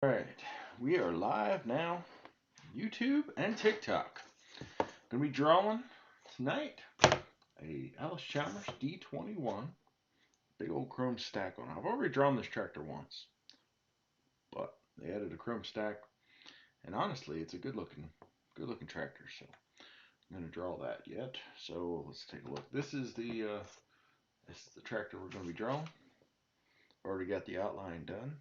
Alright, we are live now, YouTube and TikTok. Gonna be drawing tonight a Allis Chalmers D21, big old chrome stack on. I've already drawn this tractor once, but they added a chrome stack, and honestly, it's a good looking tractor. So I'm gonna draw that yet. So let's take a look. This is the tractor we're gonna be drawing. Already got the outline done,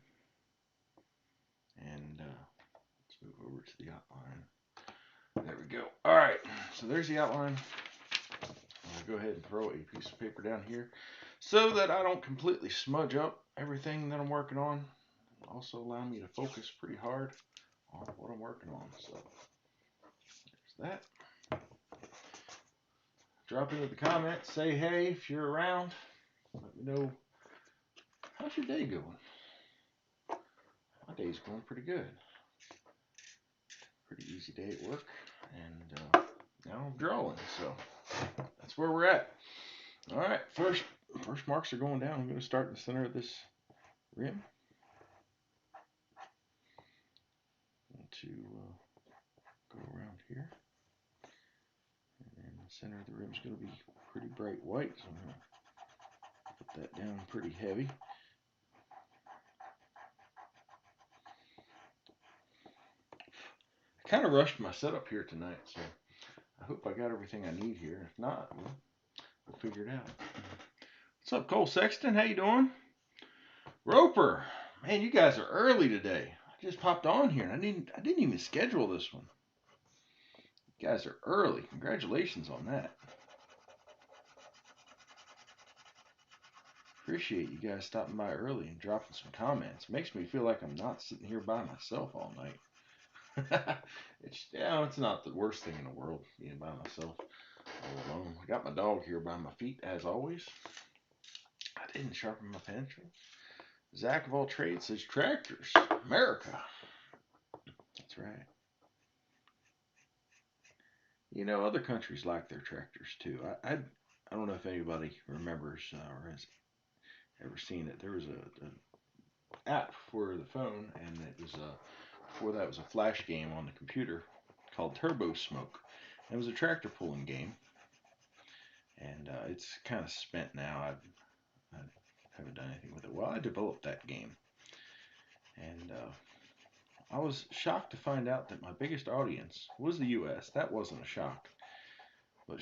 and let's move over to the outline. There we go. All right, so there's the outline. I'm gonna go ahead and throw a piece of paper down here so that I don't completely smudge up everything that I'm working on. Also allow me to focus pretty hard on what I'm working on. So there's that. Drop into the comments, say hey if you're around. Let me know, how's your day going? My day's going pretty good. Pretty easy day at work, and now I'm drawing, so that's where we're at. All right, first marks are going down. I'm going to start in the center of this rim. To go around here, and then the center of the rim is going to be pretty bright white, so I'm going to put that down pretty heavy. I kind of rushed my setup here tonight, so I hope I got everything I need here. If not, we'll figure it out. What's up, Cole Sexton? How you doing? Roper, man, you guys are early today. I just popped on here, and I didn't even schedule this one. You guys are early. Congratulations on that. Appreciate you guys stopping by early and dropping some comments. Makes me feel like I'm not sitting here by myself all night. It's not the worst thing in the world being by myself all alone. I got my dog here by my feet as always. I didn't sharpen my pencil. Zach of all trades says tractors, America. That's right. You know, other countries like their tractors too. I don't know if anybody remembers or has ever seen it. There was a app for the phone, and it was before that was a flash game on the computer called Turbo Smoke. It was a tractor pulling game, and it's kind of spent now. I haven't done anything with it. Well, I developed that game, and I was shocked to find out that my biggest audience was the U.S. That wasn't a shock, but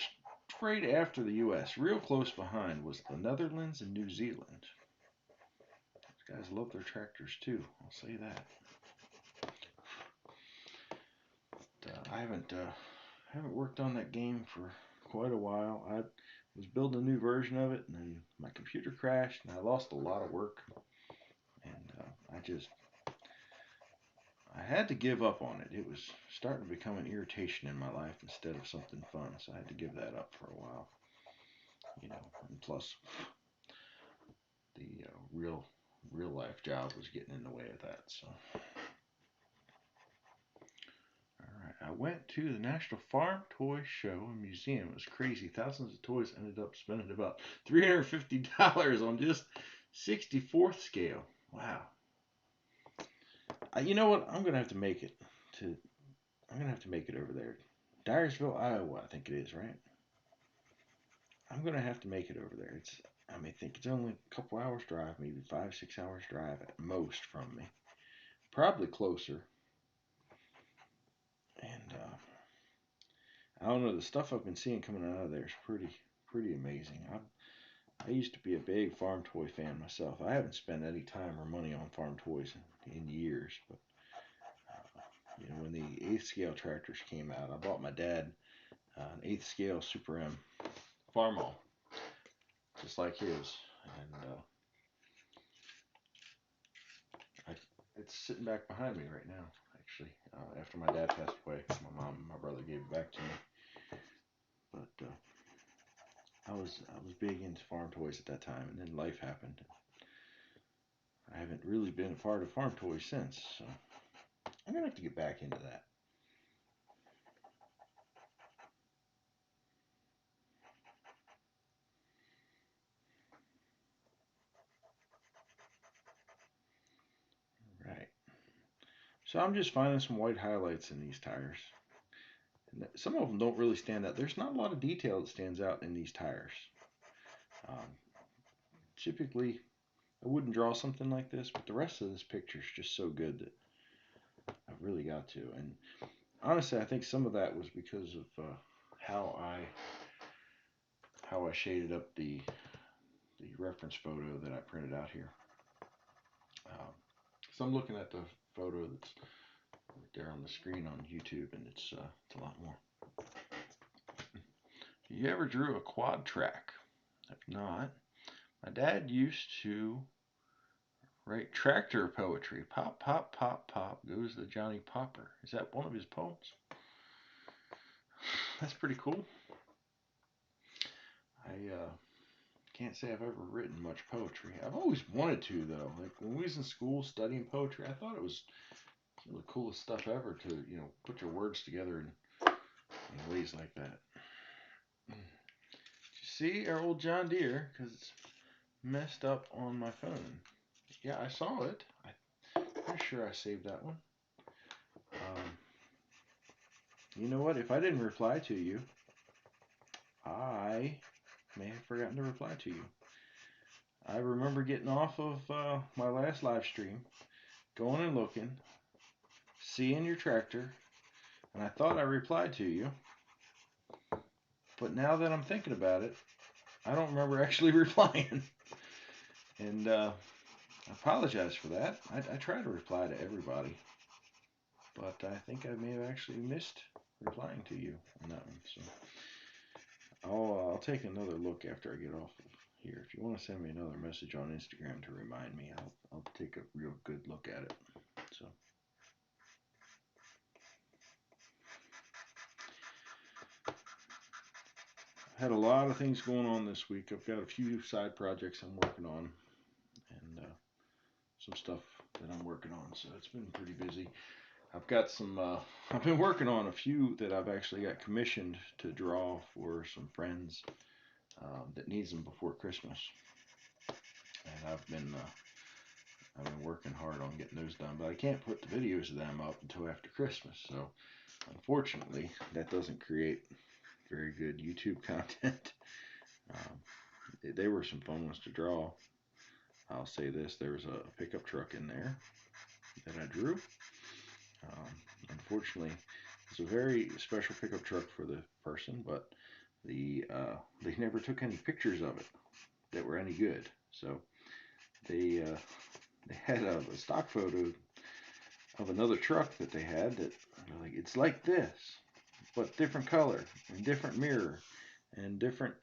straight after the U.S., real close behind, was the Netherlands and New Zealand. These guys love their tractors too. I'll say that. I haven't worked on that game for quite a while. I was building a new version of it, and then my computer crashed, and I lost a lot of work. And I had to give up on it. It was starting to become an irritation in my life instead of something fun, so I had to give that up for a while. You know, and plus the real life job was getting in the way of that. So, all right, I went to the National Farm Toy Show and Museum. It was crazy. Thousands of toys. Ended up spending about $350 on just 64th scale. Wow. You know what? I'm gonna have to make it to. I'm gonna have to make it over there. Dyersville, Iowa, I think it is, right? I'm gonna have to make it over there. I think it's only a couple hours drive, maybe 5, 6 hours drive at most from me. Probably closer. And I don't know, the stuff I've been seeing coming out of there is pretty amazing. I used to be a big farm toy fan myself. I haven't spent any time or money on farm toys in years, but you know, when the eighth scale tractors came out, I bought my dad an eighth scale Super M Farmall, just like his, and it's sitting back behind me right now. Actually, after my dad passed away, my mom and my brother gave it back to me. But I was big into farm toys at that time, and then life happened. I haven't really been a part of farm toys since, so I'm gonna have to get back into that. Right. So I'm just finding some white highlights in these tires. And some of them don't really stand out. There's not a lot of detail that stands out in these tires. Typically, I wouldn't draw something like this, but the rest of this picture is just so good that I've really got to. And honestly, I think some of that was because of how I shaded up the reference photo that I printed out here. So I'm looking at the photo that's right there on the screen on YouTube, and it's a lot more. You ever drew a quad track? If not, my dad used to write tractor poetry. Pop, pop, pop, pop goes the Johnny Popper. Is that one of his poems? That's pretty cool. I can't say I've ever written much poetry. I've always wanted to, though. Like when we was in school studying poetry, I thought it was some of the coolest stuff ever to, put your words together in ways like that. Did you see our old John Deere? Because it's messed up on my phone. Yeah, I saw it. I'm pretty sure I saved that one. You know what? If I didn't reply to you, I may have forgotten to reply to you. I remember getting off of my last live stream, going and looking, seeing your tractor, and I thought I replied to you. But now that I'm thinking about it, I don't remember actually replying. And I apologize for that. I try to reply to everybody, but I think I may have actually missed replying to you on that one. So I'll take another look after I get off of here. If you want to send me another message on Instagram to remind me, I'll take a real good look at it. So. Had a lot of things going on this week. I've got a few side projects I'm working on, and some stuff that I'm working on. So it's been pretty busy. I've got some. I've been working on a few that I've actually got commissioned to draw for some friends that needs them before Christmas, and I've been working hard on getting those done. But I can't put the videos of them up until after Christmas. So unfortunately, that doesn't create very good YouTube content. They were some fun ones to draw. I'll say this, there was a pickup truck in there that I drew. Unfortunately, it's a very special pickup truck for the person, but they never took any pictures of it that were any good. So they had a stock photo of another truck that they had that like, it's like this, but different color and different mirror and different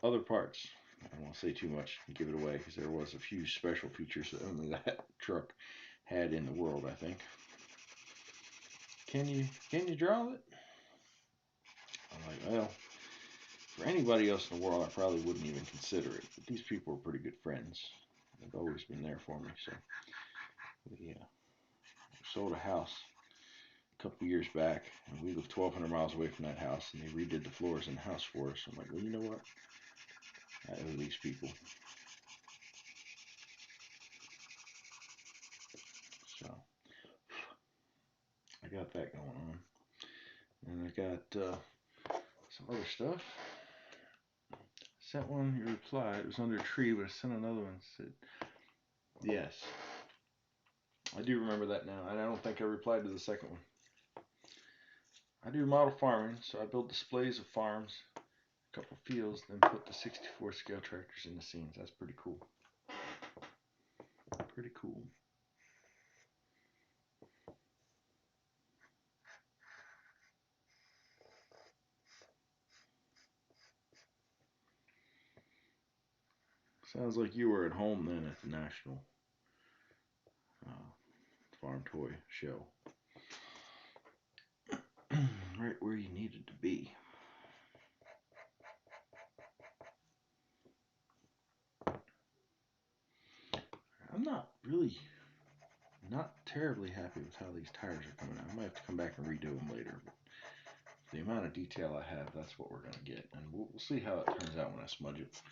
other parts. I don't want to say too much and give it away because there was a few special features that only that truck had in the world, I think. Can you draw it? I'm like, well, for anybody else in the world, I probably wouldn't even consider it. But these people are pretty good friends. They've always been there for me. So we sold a house a couple years back, and we lived 1,200 miles away from that house, and they redid the floors in the house for us. I'm like, well, you know what? I owe these people. So I got that going on. And I got some other stuff. Sent one, you replied. It was under a tree, but I sent another one. Said, yes. I do remember that now, and I don't think I replied to the second one. I do model farming, so I build displays of farms, a couple fields, then put the 64 scale tractors in the scenes. That's pretty cool. Pretty cool. Sounds like you were at home then at the National Farm Toy Show. Right where you needed to be. I'm not terribly happy with how these tires are coming out. I might have to come back and redo them later, but the amount of detail I have, that's what we're going to get, and we'll see how it turns out when I smudge it.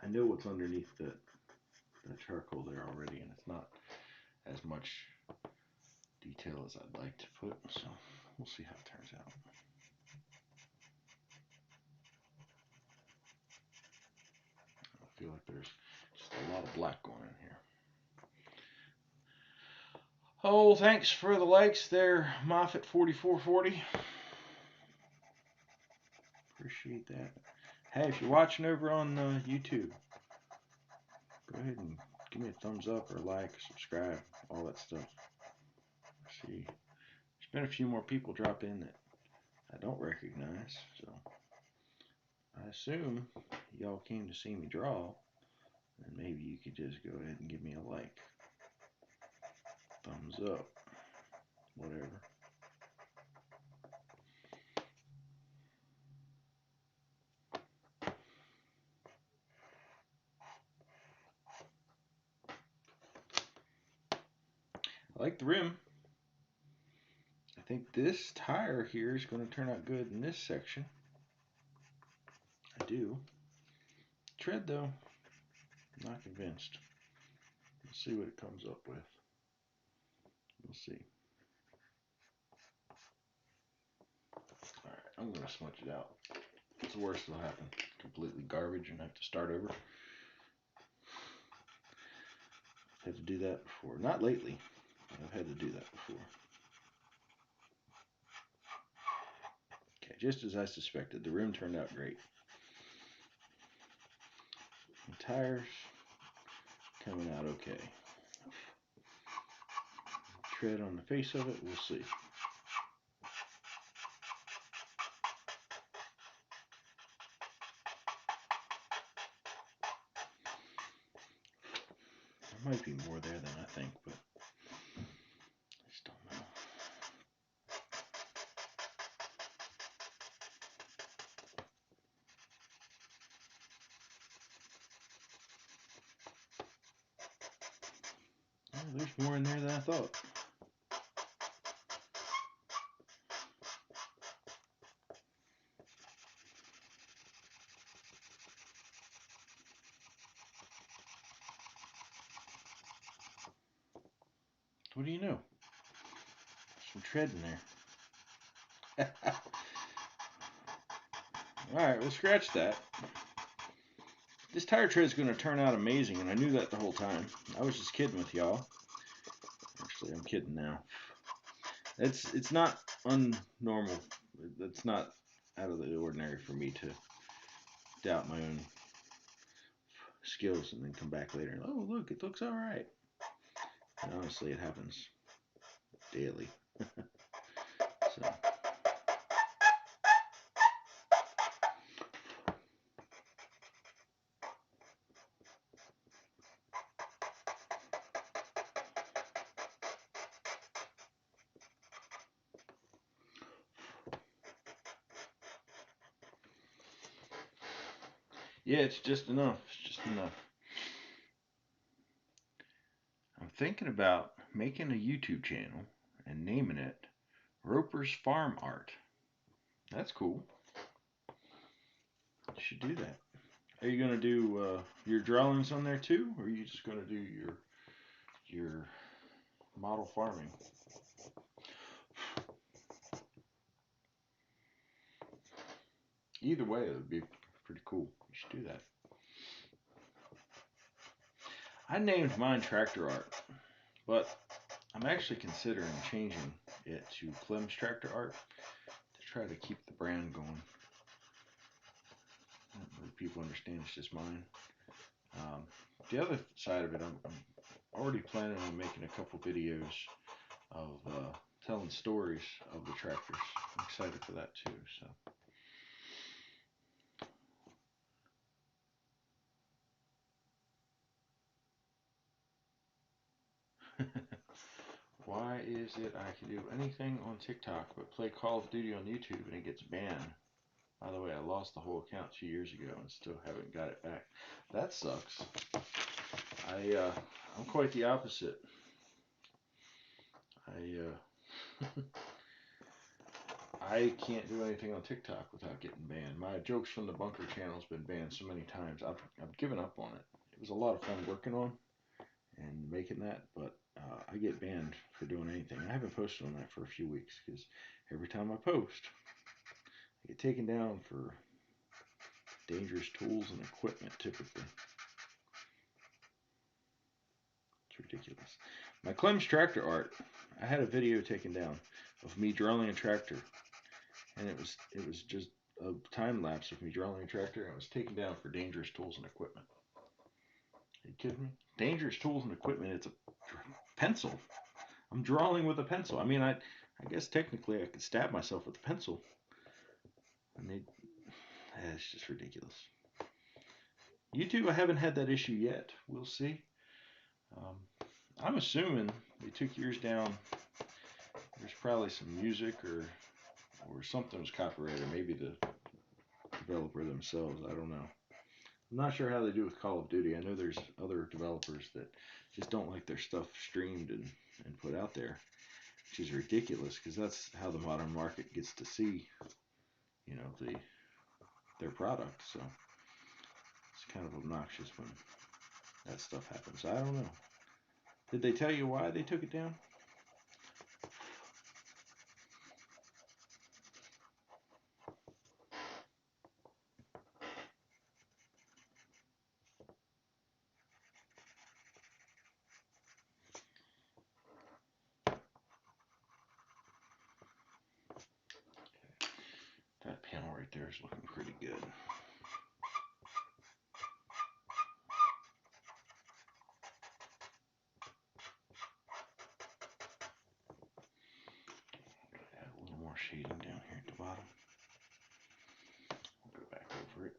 I know what's underneath the charcoal there already, and it's not as much detail as I'd like to put, so we'll see how it turns out. I feel like there's just a lot of black going in here. Oh, thanks for the likes there, Moffat4440. Appreciate that. Hey, if you're watching over on YouTube, go ahead and give me a thumbs up or a like, subscribe, all that stuff. See, there's been a few more people drop in that I don't recognize, so I assume y'all came to see me draw, and maybe you could just go ahead and give me a like, thumbs up, whatever. I like the rim. I think this tire here is going to turn out good in this section. I do. Tread though, not convinced. We'll see what it comes up with. We'll see. Alright, I'm going to smudge it out. What's the worst that'll happen? Completely garbage and have to start over. I've had to do that before. Not lately, but I've had to do that before. Okay, just as I suspected, the rim turned out great. The tires coming out okay. Tread on the face of it, we'll see. There might be more there than I think, but I just don't know. Oh, there's more in there than I thought. What do you know? There's some tread in there. Alright, we'll scratch that. This tire tread is going to turn out amazing, and I knew that the whole time. I was just kidding with y'all. Actually, I'm kidding now. It's not unnormal. It's not out of the ordinary for me to doubt my own skills and then come back later and, oh, look, it looks all right. And honestly, it happens daily. So. Yeah, it's just enough. It's just enough. I'm thinking about making a YouTube channel and naming it Roper's Farm Art. That's cool. You should do that. Are you gonna do your drawings on there too, or are you just gonna do your model farming? Either way, it would be pretty cool. You should do that. I named mine Tractor Art, but I'm actually considering changing it to Clem's Tractor Art to try to keep the brand going. People understand it's just mine. The other side of it, I'm already planning on making a couple videos of telling stories of the tractors. I'm excited for that too. So. Why is it I can do anything on TikTok but play Call of Duty on YouTube and it gets banned? By the way, I lost the whole account 2 years ago and still haven't got it back. That sucks. I'm quite the opposite. I can't do anything on TikTok without getting banned. My Jokes from the Bunker channel has been banned so many times. I've given up on it. It was a lot of fun working on, and making that, but I get banned for doing anything. I haven't posted on that for a few weeks because every time I post, I get taken down for dangerous tools and equipment typically. It's ridiculous. My Clem's tractor art, I had a video taken down of me drawing a tractor, and it was just a time lapse of me drawing a tractor, and it was taken down for dangerous tools and equipment. Are you kidding me? Dangerous tools and equipment, it's a pencil. I'm drawing with a pencil. I mean, I guess technically I could stab myself with a pencil. And it's just ridiculous. YouTube, I haven't had that issue yet. We'll see. I'm assuming they took yours down. There's probably some music or something was copyrighted. Maybe the developer themselves. I don't know. I'm not sure how they do with Call of Duty. I know there's other developers that just don't like their stuff streamed and put out there, which is ridiculous because that's how the modern market gets to see, you know, their product. So it's kind of obnoxious when that stuff happens. I don't know. Did they tell you why they took it down? That panel right there is looking pretty good. Add a little more shading down here at the bottom. We'll go back over it.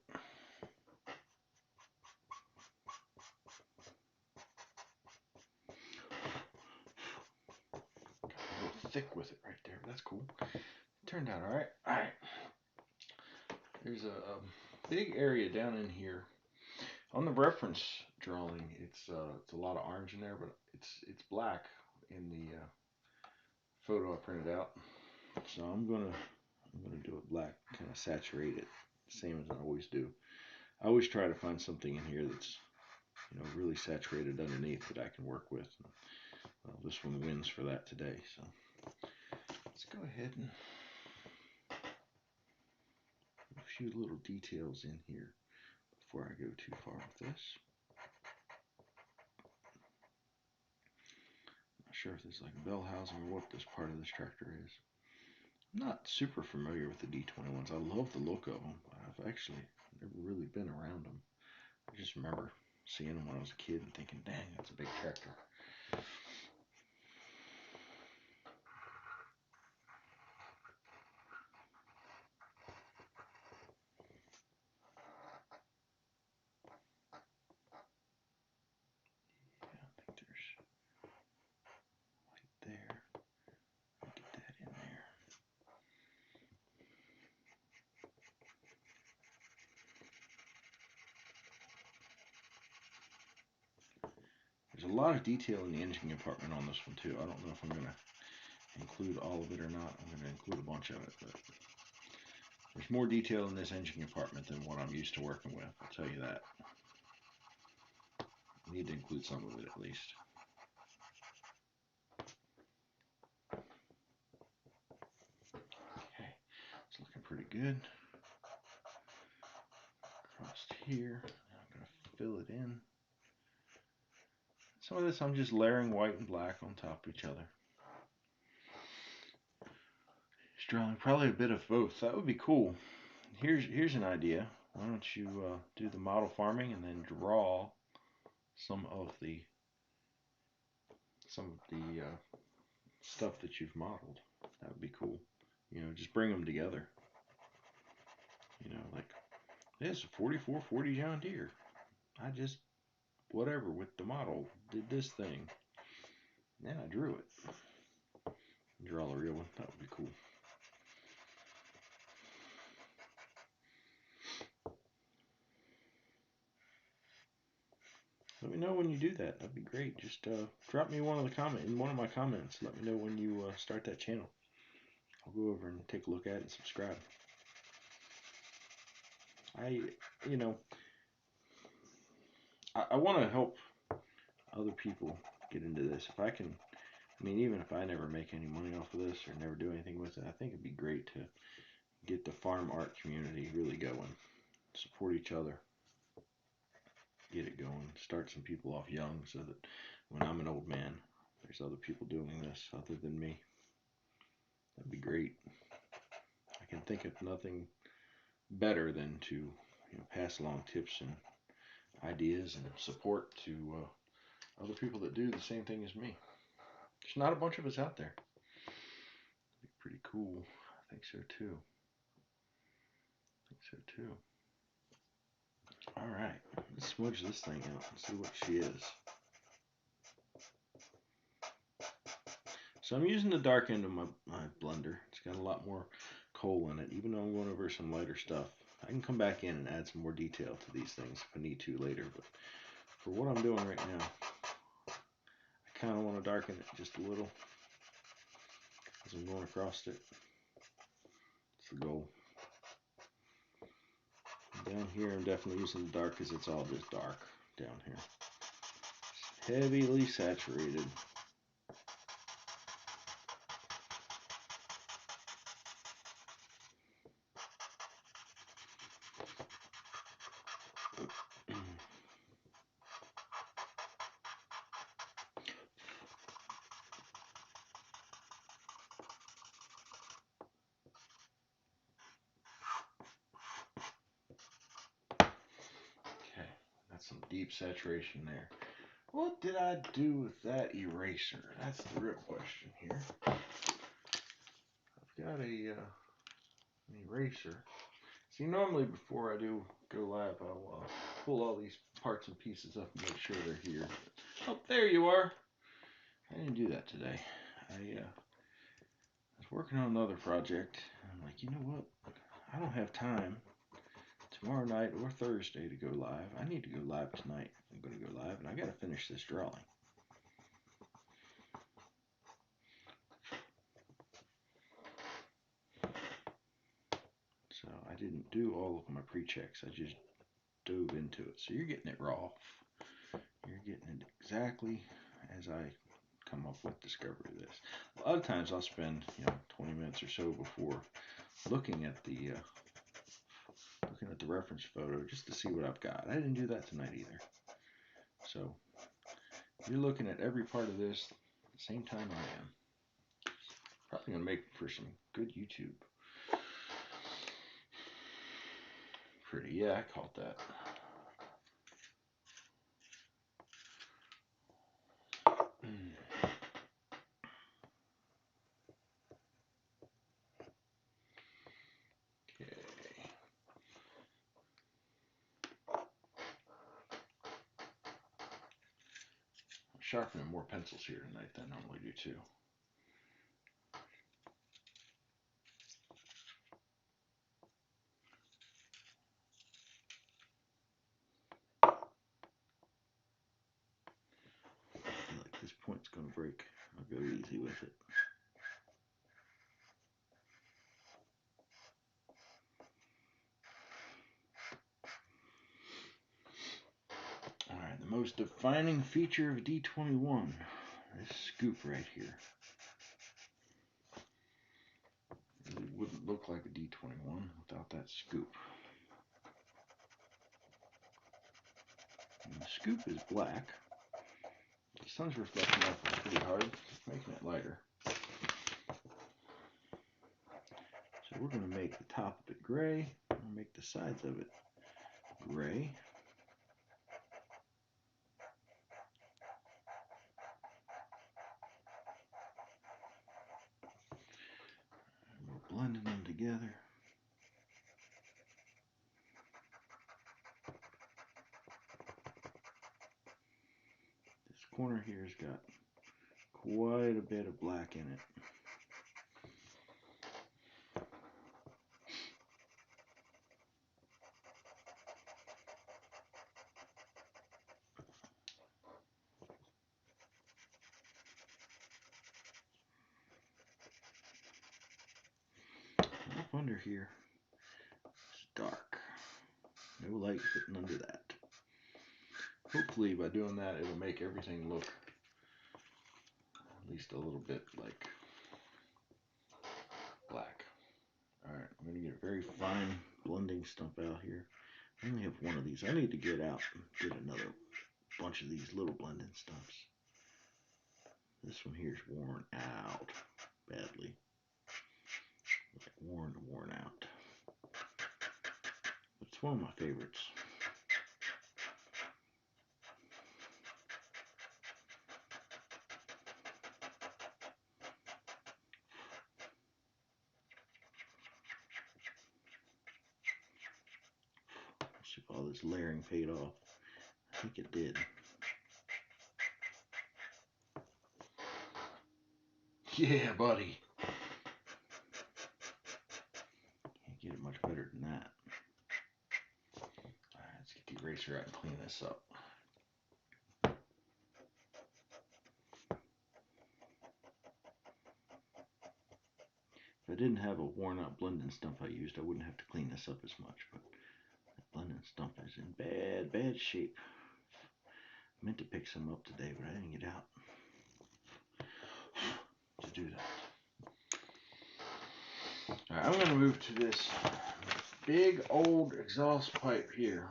Got a little thick with it right there, but that's cool. It turned out all right. All right. There's a big area down in here. On the reference drawing, it's a lot of orange in there, but it's black in the photo I printed out. So I'm gonna do it black, kind of saturate it, same as I always do. I always try to find something in here that's, you know, really saturated underneath that I can work with. Well, this one wins for that today. So let's go ahead and put a few little details in here before I go too far with this. Not sure if this is like a bell housing or what this part of this tractor is. I'm not super familiar with the D21s. I love the look of them, but I've actually never really been around them. I just remember seeing them when I was a kid and thinking, dang, that's a big tractor. There's a lot of detail in the engine compartment on this one too. I don't know if I'm going to include all of it or not. I'm going to include a bunch of it, but there's more detail in this engine compartment than what I'm used to working with. I'll tell you that. I need to include some of it at least. Okay, it's looking pretty good. Across here, now I'm going to fill it in. Some of this I'm just layering white and black on top of each other. Just drawing probably a bit of both. That would be cool. Here's an idea. Why don't you do the model farming and then draw some of the stuff that you've modeled. That would be cool. You know, just bring them together. You know, like this 4440 John Deere. I just whatever with the model did this thing. Then I drew it. Draw the real one. That would be cool. Let me know when you do that. That'd be great. Just drop me one of my comments. Let me know when you start that channel. I'll go over and take a look at it and subscribe. I want to help other people get into this. If I can, I mean, even if I never make any money off of this or never do anything with it, I think it'd be great to get the farm art community really going. Support each other. Get it going. Start some people off young so that when I'm an old man, there's other people doing this other than me. That'd be great. I can think of nothing better than to pass along tips and ideas and support to other people that do the same thing as me. There's not a bunch of us out there. It'd be pretty cool. I think so too. All right, let's smudge this thing out and see what she is. So I'm using the dark end of my blender. It's got a lot more coal in it, even though I'm going over some lighter stuff. I can come back in and add some more detail to these things if I need to later, but for what I'm doing right now, I kind of want to darken it just a little as I'm going across it. It's the goal. Down here, I'm definitely using the dark because it's all just dark down here. It's heavily saturated. Some deep saturation there. What did I do with that eraser? That's the real question here. I've got an eraser. See, normally before I do go live, I'll pull all these parts and pieces up and make sure they're here. Oh, there you are. I didn't do that today. I was working on another project. I'm like, you know what? I don't have time tomorrow night or Thursday to go live. I need to go live tonight. I'm going to go live, and I got to finish this drawing. So I didn't do all of my pre-checks. I just dove into it. So you're getting it raw. You're getting it exactly as I come up with discovery of this. A lot of times I'll spend 20 minutes or so before looking at the reference photo just to see what I've got. I didn't do that tonight either. So you're looking at every part of this at the same time I am. Probably gonna make for some good YouTube. Pretty, yeah, I caught that. Okay. I'm sharpening more pencils here tonight than I normally do too. This point's going to break. I'll go easy with it. Alright, the most defining feature of D21. This scoop right here. It really wouldn't look like a D21 without that scoop. And the scoop is black. The sun's reflecting off it pretty hard, making it lighter. So we're going to make the top of it gray. We'll make the sides of it gray. And we're blending them together. This corner here has got quite a bit of black in it. Up under here, it's dark. No light getting under that. hopefully by doing that, it'll make everything look at least a little bit like black. Alright, I'm going to get a very fine blending stump out here. I only have one of these. I need to get out and get another bunch of these little blending stumps. This one here is worn out badly. Like worn out. It's one of my favorites. Let's see if all this layering paid off. I think it did. Yeah, buddy. Can't get it much better than that. Alright, let's get the eraser out and clean this up. If I didn't have a worn out blending stump I used, I wouldn't have to clean this up as much, but that blending stump is in bad shape. I meant to pick some up today, but I didn't get out to do that. Alright, I'm going to move to this big old exhaust pipe here.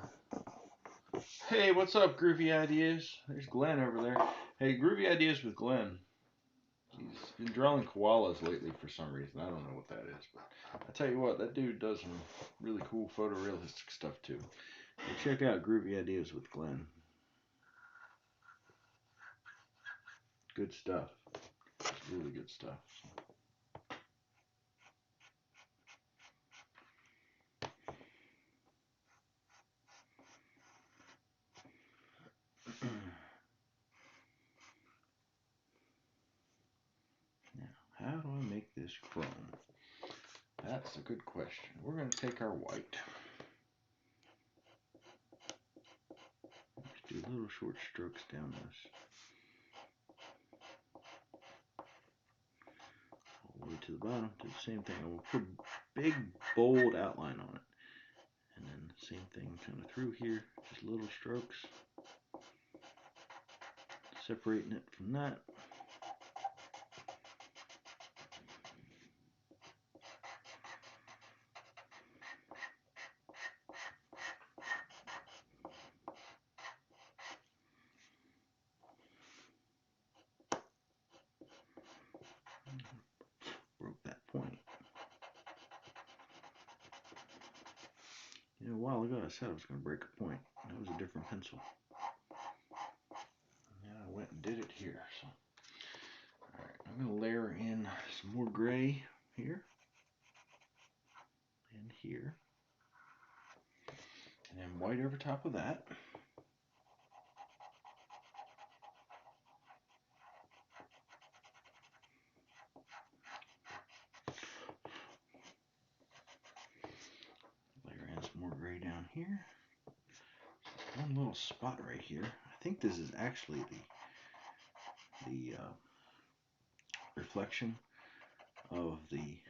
Hey, what's up, Groovy Ideas? There's Glenn over there. Hey, Groovy Ideas with Glenn. He's been drawing koalas lately for some reason. I don't know what that is, but I tell you what, that dude does some really cool photorealistic stuff too. So check out Groovy Ideas with Glenn. Good stuff. It's really good stuff. Now, how do I make this chrome? That's a good question. We're going to take our white. Just do little short strokes down this. All the way to the bottom. Do the same thing. I will put a big, bold outline on it. And then the same thing kind of through here. Just little strokes. Separating it from that. Broke that point. You know, a while ago I said I was going to break a point. That was a different pencil. And then I went and did it here. So, alright, I'm going to layer in some more gray here. And here. And then white over top of that. Layer in some more gray down here. One little spot right here. I think this is actually the reflection of the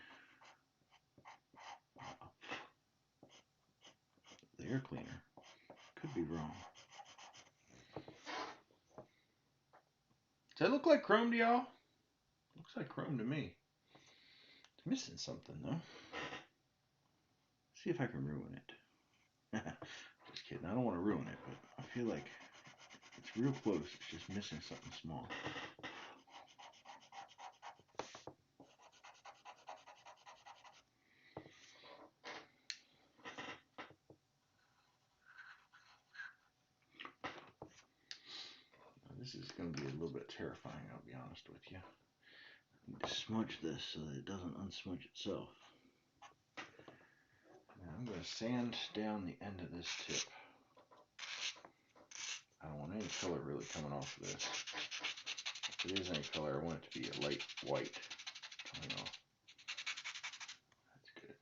air cleaner. Could be wrong. Does that look like chrome to y'all? Looks like chrome to me. It's missing something though. See if I can ruin it. Just kidding. I don't want to ruin it, but I feel like it's real close. It's just missing something small. This is going to be a little bit terrifying, I'll be honest with you. I need to smudge this so that it doesn't unsmudge itself. Now I'm going to sand down the end of this tip. I don't want any color really coming off of this. If it is any color, I want it to be a light white coming off. That's good.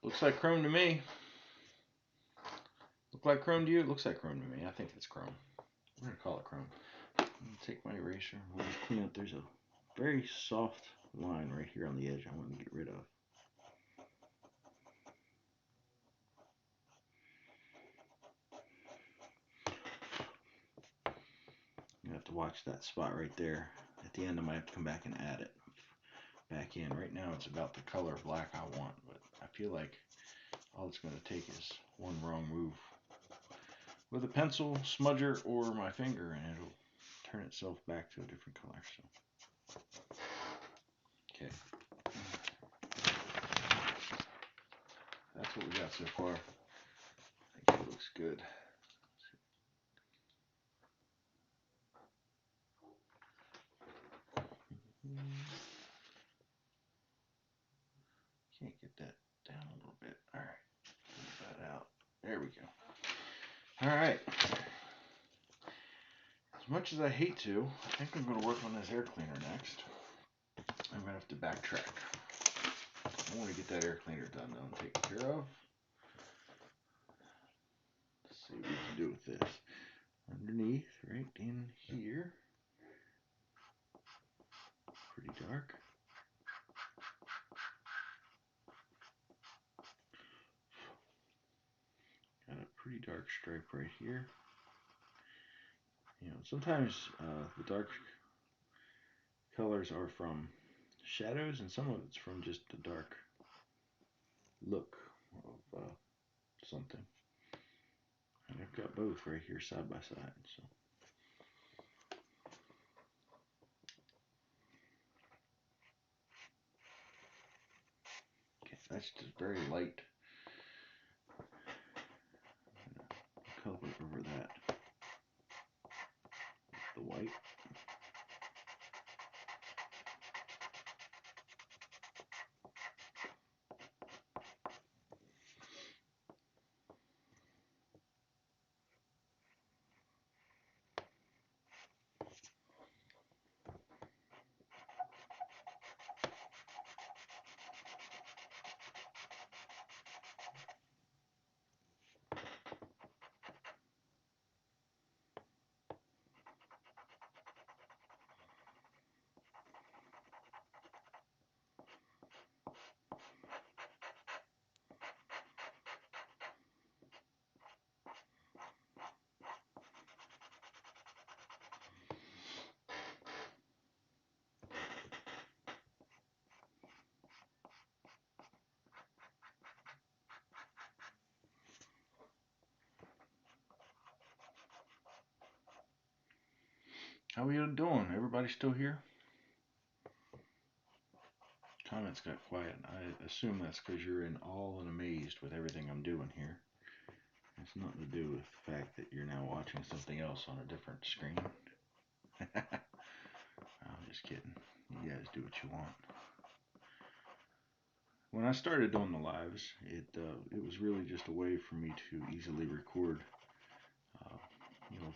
Looks like chrome to me. Look like chrome to you? It looks like chrome to me. I think it's chrome. We're going to call it chrome. I'm gonna take my eraser. We'll just clean up. There's a very soft line right here on the edge I want to get rid of. You have to watch that spot right there. At the end, I might have to come back and add it back in. Right now, it's about the color black I want, but I feel like all it's going to take is one wrong move with a pencil, smudger, or my finger, and it'll turn itself back to a different color. So, okay, that's what we got so far. I think it looks good. Can't get that down a little bit. All right, get that out. There we go. All right. As much as I hate to, I think I'm going to work on this air cleaner next. I'm going to have to backtrack. I want to get that air cleaner done though and taken care of. Let's see what we can do with this. Underneath, right in here. Pretty dark. Got a pretty dark stripe right here. You know, sometimes the dark colors are from shadows, and some of it's from just the dark look of something. And I've got both right here side by side. So. Okay, that's just very light color over that. The white. How are you doing? Everybody still here? Comments got quiet. I assume that's because you're in awe and amazed with everything I'm doing here. It's nothing to do with the fact that you're now watching something else on a different screen. I'm just kidding. You guys do what you want. When I started doing the lives, it was really just a way for me to easily record,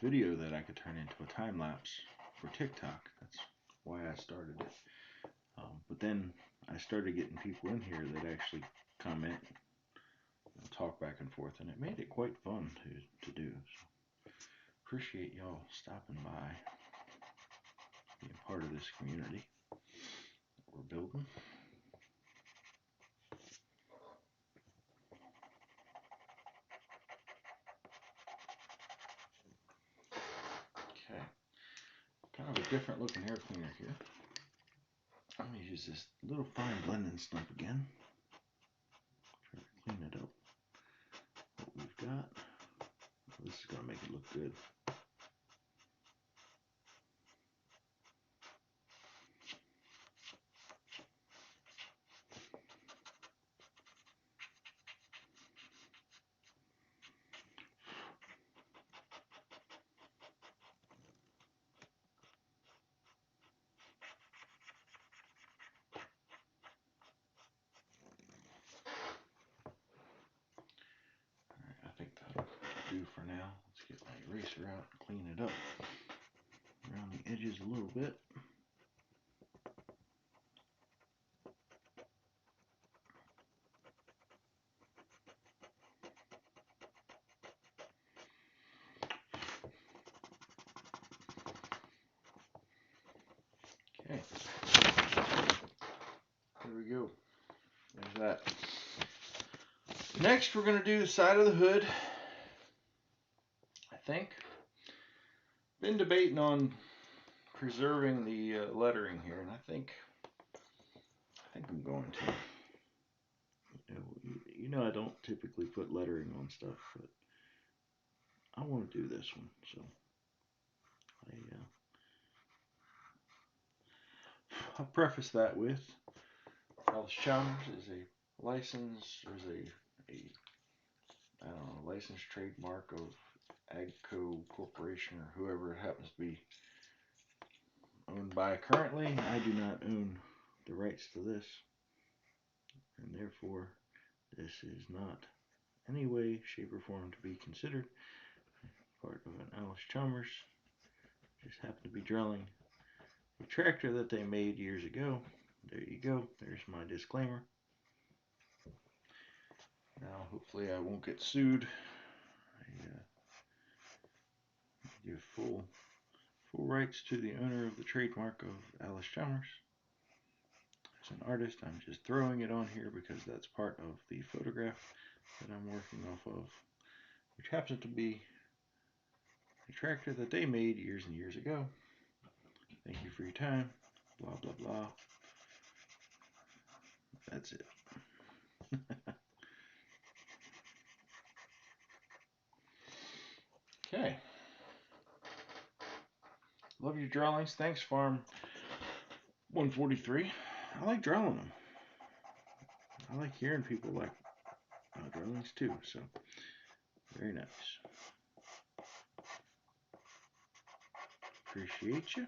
video that I could turn into a time lapse for TikTok. That's why I started it. But then I started getting people in here that actually comment and talk back and forth, and it made it quite fun to do. So appreciate y'all stopping by, being part of this community that we're building. Okay, kind of a different looking air cleaner here. I'm going to use this little fine blending stump again. Try to clean it up. What we've got. This is going to make it look good. Alright, I think that'll do for now. Let's get my eraser out and clean it up around the edges a little bit. Okay. There we go. There's that. Next, we're going to do the side of the hood. I think. Been debating on preserving the lettering here, and I think I'm going to. You know, I don't typically put lettering on stuff, but I want to do this one, so I'll preface that with Allis Chalmers is a licensed, or is a I don't know, licensed trademark of Agco Corporation or whoever it happens to be owned by currently. I do not own the rights to this, and therefore this is not any way, shape, or form to be considered part of an Allis Chalmers. Just happened to be drilling a tractor that they made years ago. There you go. There's my disclaimer. Now, hopefully I won't get sued. I give full rights to the owner of the trademark of Allis Chalmers. As an artist, I'm just throwing it on here because that's part of the photograph that I'm working off of, which happens to be a tractor that they made years and years ago. Thank you for your time. Blah, blah, blah. That's it. Okay. Love your drawings. Thanks, Farm 143. I like drawing them. I like hearing people like drawings too, so very nice. Appreciate you.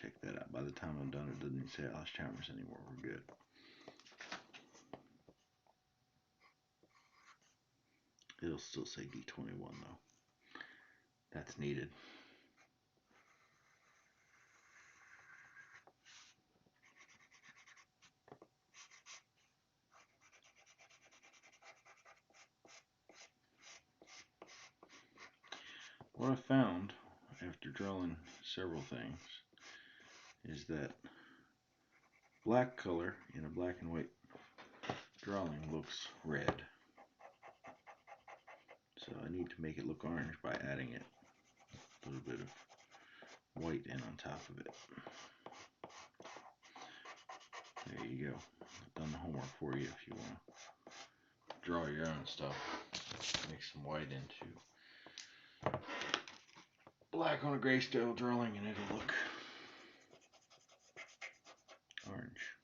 Check that out. By the time I'm done, it doesn't even say Allis Chalmers anymore. We're good. It'll still say D21 though. That's needed. What I found after drawing several things is that black color in a black and white drawing looks red. So I need to make it look orange by adding it a little bit of white in on top of it. There you go. I've done the homework for you if you want to draw your own stuff. Mix some white into black on a grayscale drawing and it'll look orange.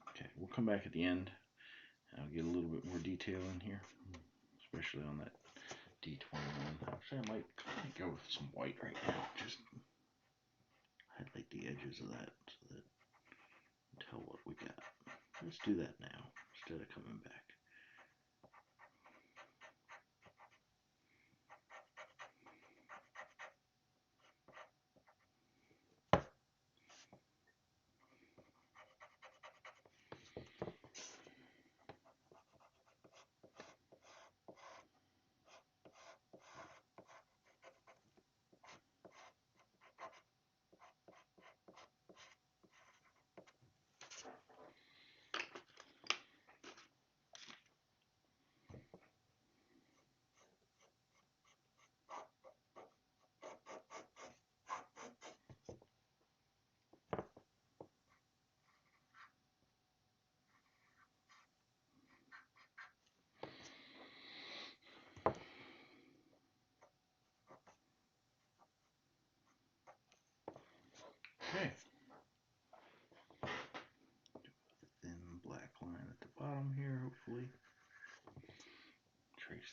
Okay, we'll come back at the end. I'll get a little bit more detail in here, especially on that D21. Actually, I might go with some white right now. Just highlight the edges of that so that you can tell what we got. Let's do that now instead of coming back.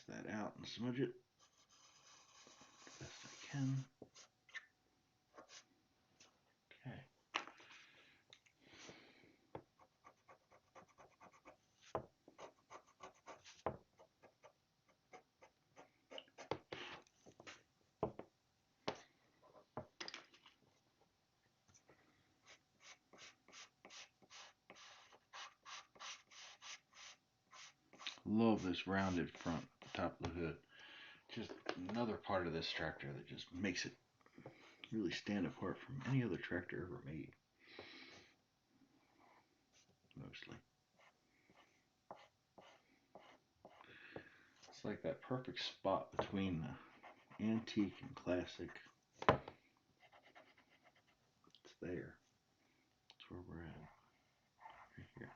that out and smudge it best I can. Okay. Love this rounded front, top of the hood. Just another part of this tractor that just makes it really stand apart from any other tractor ever made. Mostly. It's like that perfect spot between the antique and classic. It's there. That's where we're at. Right here.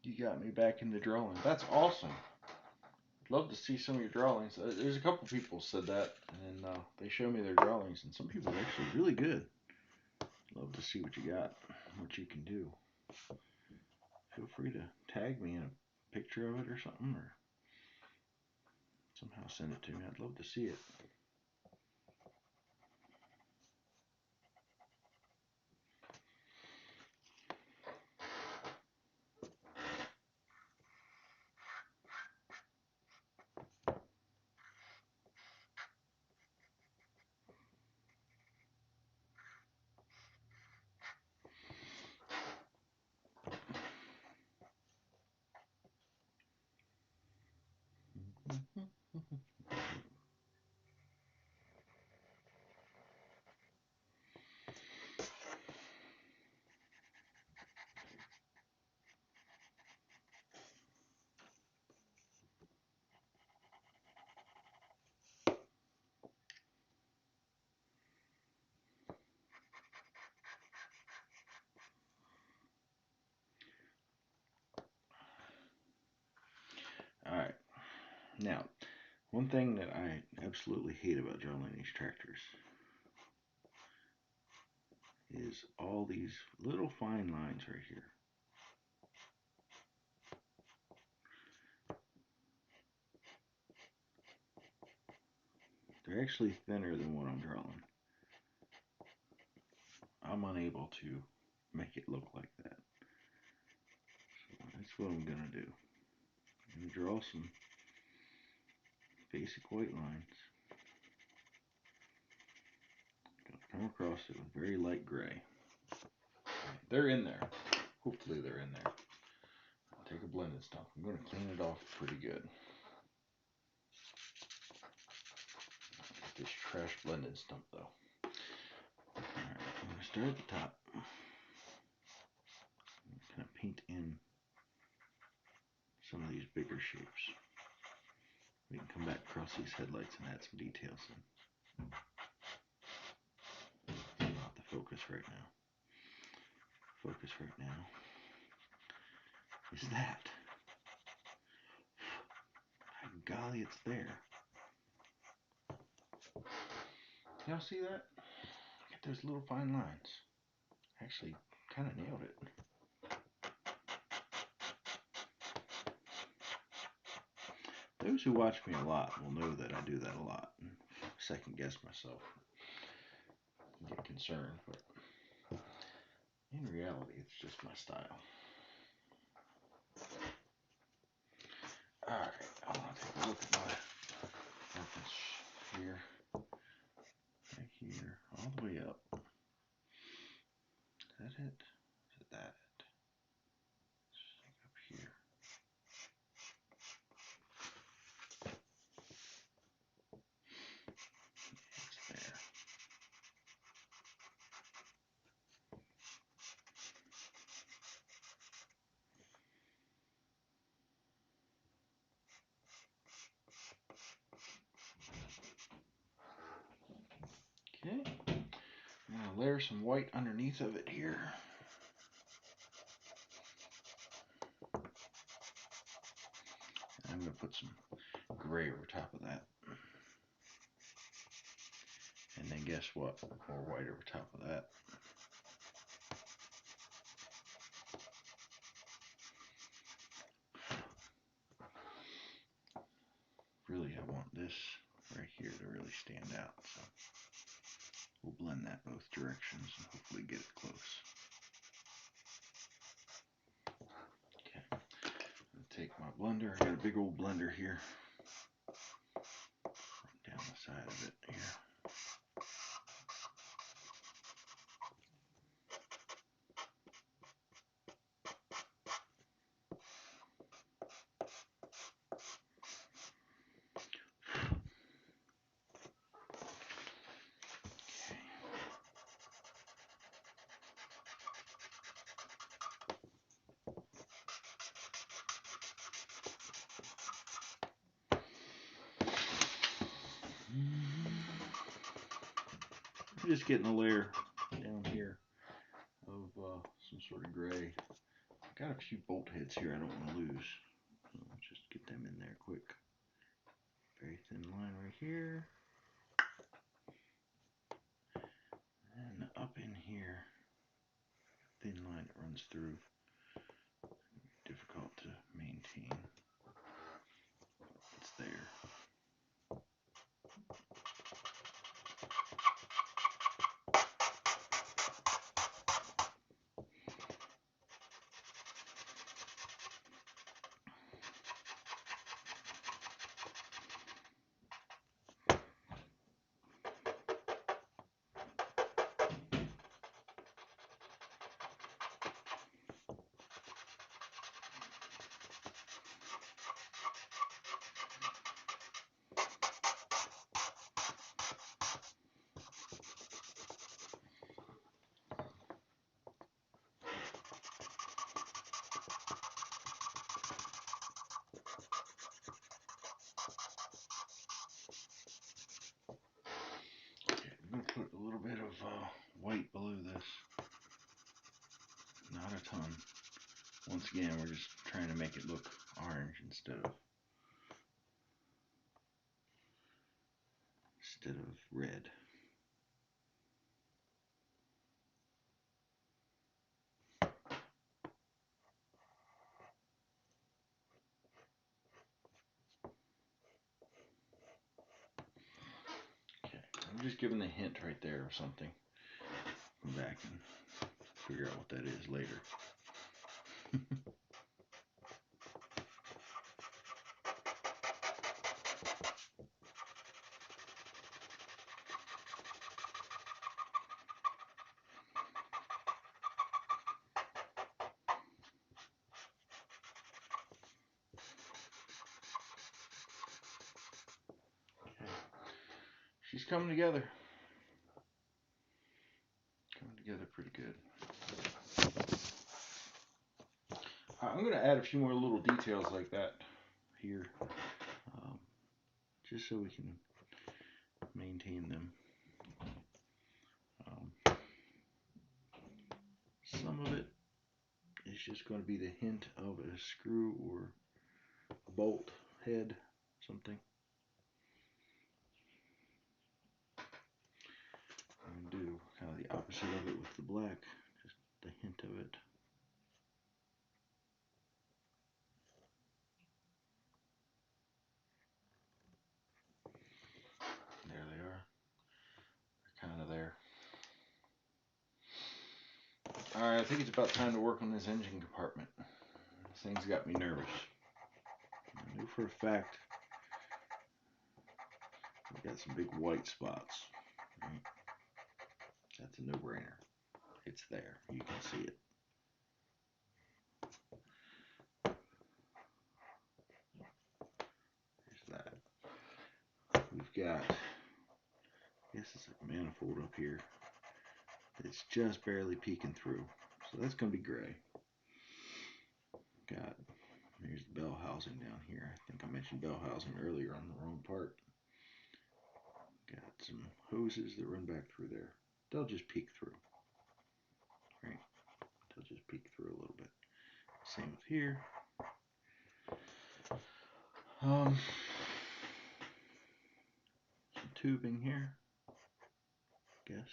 You got me back into drawing. That's awesome. Love to see some of your drawings. There's a couple people said that, and they show me their drawings, and some people are actually really good. Love to see what you got, what you can do. Feel free to tag me in a picture of it or something, or somehow send it to me. I'd love to see it. Alright, now, one thing that I absolutely hate about drawing these tractors is all these little fine lines right here. They're actually thinner than what I'm drawing. I'm unable to make it look like that. So that's what I'm going to do. I'm going to draw some basic white lines. Come across it with very light gray. They're in there. Hopefully they're in there. I'll take a blending stump. I'm going to clean it off pretty good. This trash blending stump though. Alright, I'm going to start at the top. Kind of paint in some of these bigger shapes. We can come back across these headlights and add some details in. Not the focus right now. Focus right now is that. By golly, it's there. Y'all see that? Look at those little fine lines. Actually, kind of nailed it. Those who watch me a lot will know that I do that a lot. Second guess myself. Get concerned, but in reality, it's just my style. Alright, I want to take a look at my reference here. Right here, all the way up. Is that it? Is that it? Up here. It's there. Okay. I'm going to layer some white underneath of it here. I'm going to put some gray over top of that. guess what? Pour white over top of that. Really, I want this right here to really stand out. So we'll blend that both directions and hopefully get it close. Okay, I'll take my blender. I got a big old blender here. Down the side of it here. I'm just getting a layer down here of some sort of gray. I've got a few bolt heads here I don't want to lose. So let's just get them in there quick. Very thin line right here. And up in here, thin line that runs through. Difficult to maintain. It's there. I'm going to put a little bit of white below this. Not a ton. Once again, we're just trying to make it look orange instead of red. Okay, I'm just giving a hint right there of something. Come back and figure out what that is later. She's coming together. Coming together pretty good. I'm going to add a few more little details like that here, just so we can maintain them. Some of it is just going to be the hint of a screw or a bolt head, something. I'm going to do kind of the opposite of it with the black, just the hint of it. There they are. They're kind of there. Alright, I think it's about time to work on this engine compartment. This thing's got me nervous. I know for a fact we've got some big white spots. Right? That's a no-brainer. It's there. You can see it. There's that. We've got, I guess it's a manifold up here. It's just barely peeking through. So that's going to be gray. Here's the bell housing down here. I think I mentioned bell housing earlier on the wrong part. Got some hoses that run back through there. They'll just peek through. Right? They'll just peek through a little bit. Same with here. Some tubing here. guess.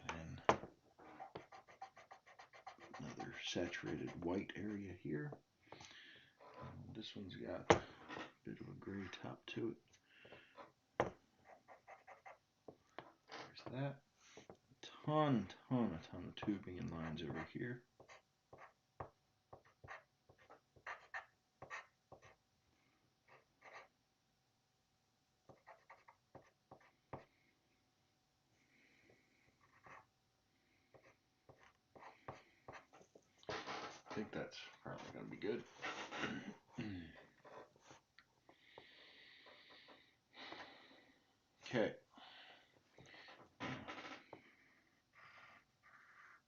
And another saturated white area here. This one's got a bit of a gray top to it. There's that. A ton of tubing and lines over here. I think that's probably going to be good. Okay.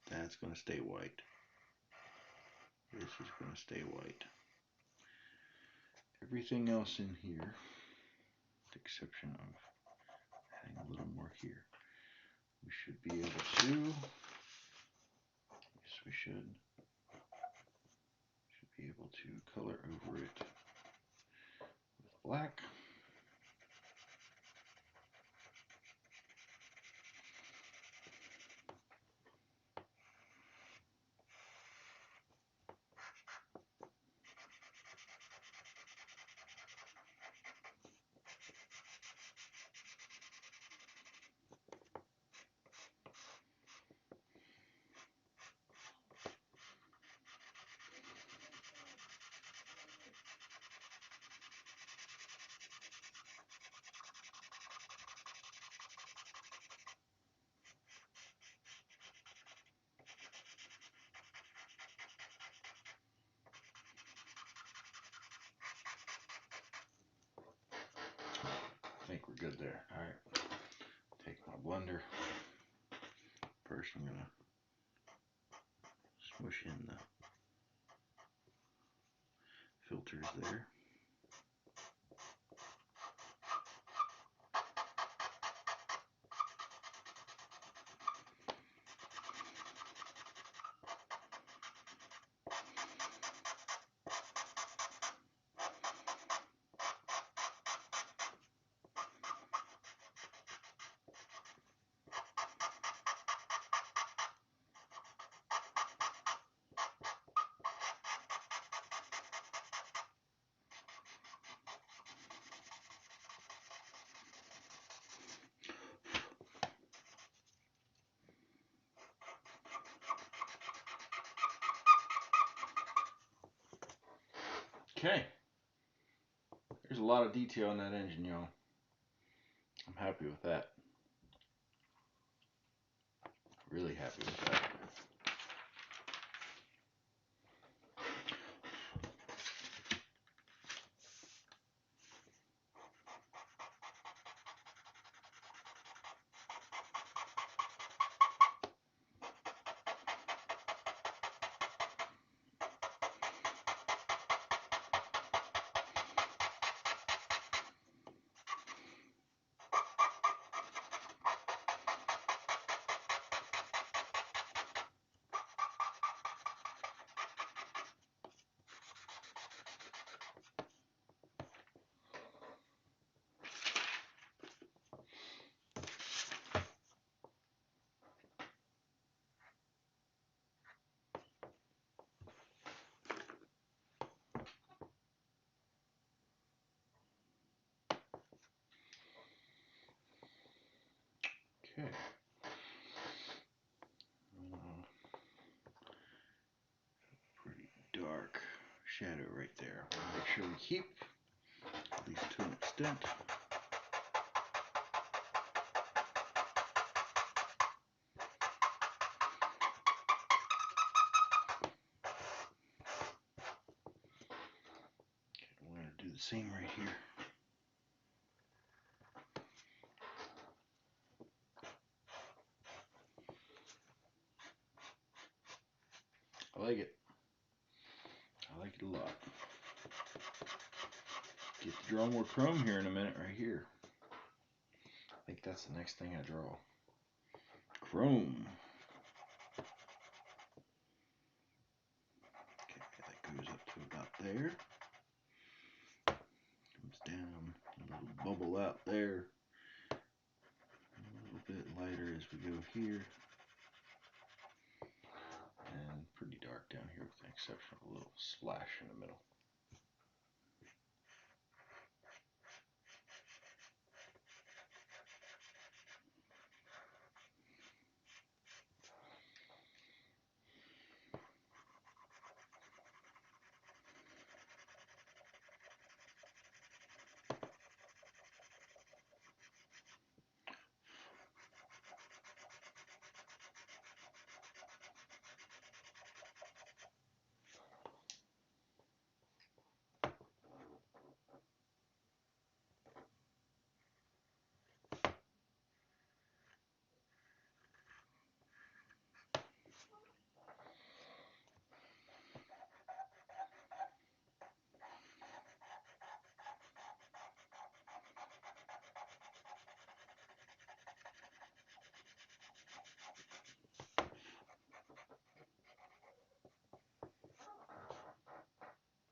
That's going to stay white. This is going to stay white. Everything else in here, with the exception of adding a little more here, we should be able to, yes we should be able to color over it with black. I think we're good there. All right, take my blender. First I'm going to smush in the filters there. Okay, there's a lot of detail in that engine, y'all. I'm happy with that. Really happy with that. Okay. Pretty dark shadow right there. Make sure we keep, at least to an extent. Okay, we're going to do the same right here. I like it. I like it a lot. Get to draw more chrome here in a minute right here. I think that's the next thing I draw. Chrome. Okay, that goes up to about there. Comes down, a little bubble out there. as we go here. And pretty dark down here with the exception of a little splash in the middle.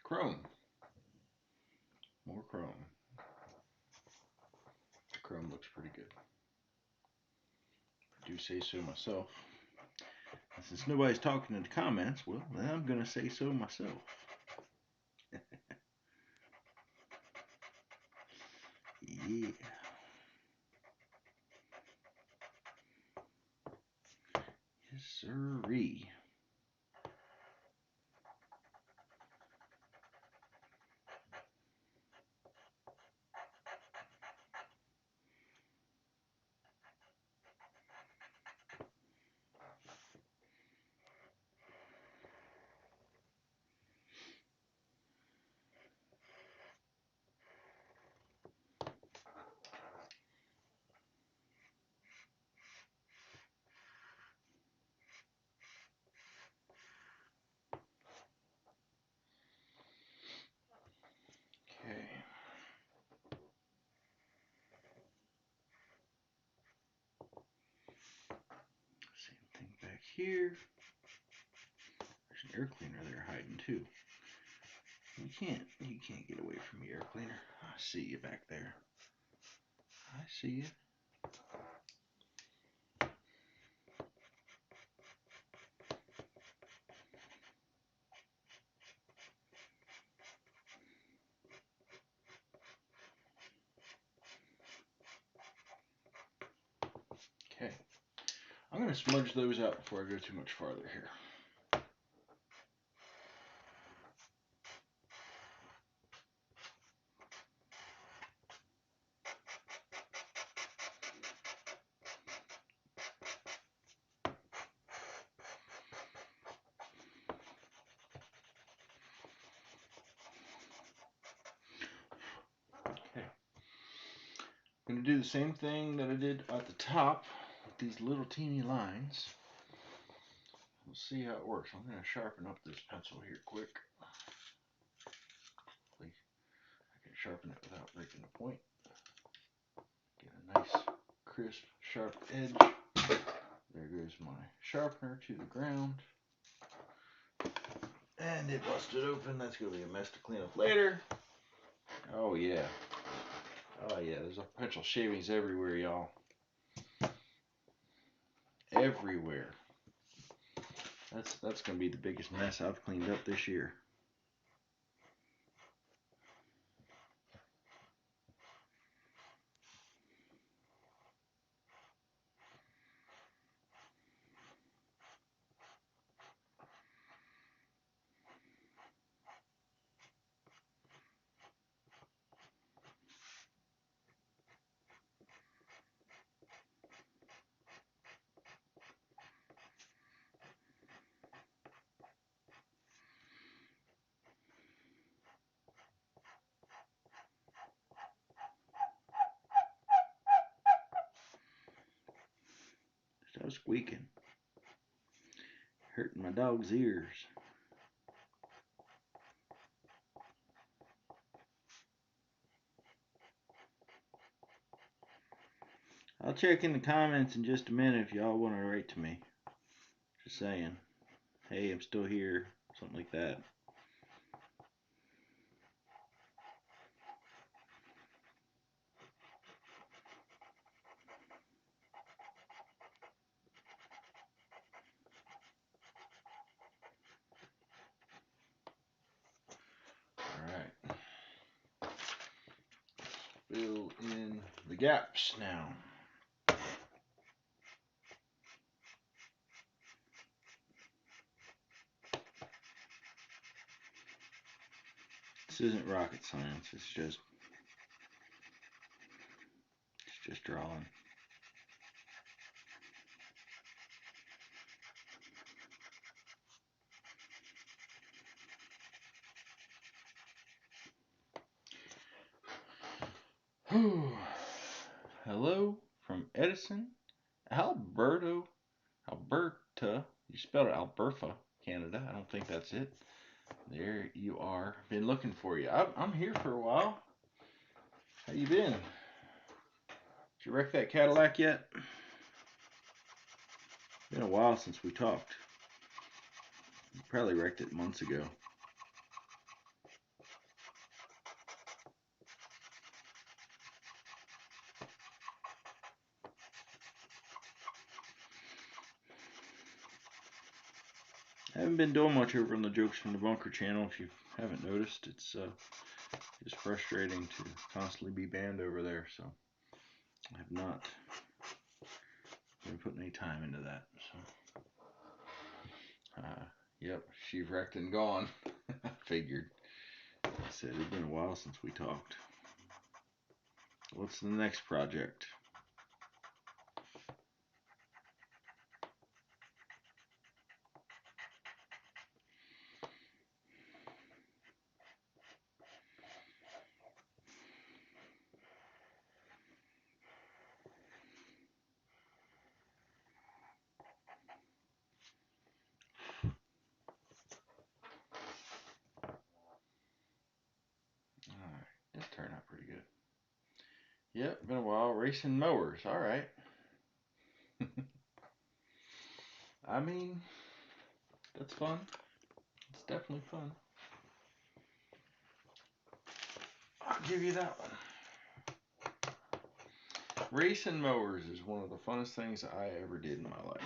Chrome. More chrome. The chrome looks pretty good. I do say so myself. And since nobody's talking in the comments, well, then I'm going to say so myself. Yeah. Yes, sirree. Okay. Same thing back here. There's an air cleaner there hiding too. You can't get away from the air cleaner. I see you back there. I see you. Okay. I'm going to smudge those out before I go too much farther here. Okay. I'm going to do the same thing that I did at the top with these little teeny lines. We'll see how it works. I'm going to sharpen up this pencil here quick. Hopefully I can sharpen it without breaking the point. Get a nice, crisp, sharp edge. There goes my sharpener to the ground. And it busted open. That's going to be a mess to clean up later. Oh yeah. Oh yeah, there's pencil shavings everywhere, y'all. Everywhere. That's going to be the biggest mess I've cleaned up this year. Stop squeaking. Hurting my dog's ears. I'll check in the comments in just a minute if y'all want to write to me. Just saying. Hey, I'm still here. Something like that. the gaps now. This isn't rocket science, it's just drawing. Hello from Edison, Alberta. You spelled it Alberta, Canada. I don't think that's it. There you are. Been looking for you. I'm here for a while. How you been? Did you wreck that Cadillac yet? Been a while since we talked. You probably wrecked it months ago. I haven't been doing much over on the Jokes from the Bunker channel. If you haven't noticed, it's just frustrating to constantly be banned over there. So I have not been putting any time into that. So, yep, she wrecked and gone. I figured. Like I said, it's been a while since we talked. What's the next project? Alright, this turned out pretty good. Yep, been a while. Racing mowers, alright. I mean, that's fun. It's definitely fun. I'll give you that one. Racing mowers is one of the funnest things I ever did in my life.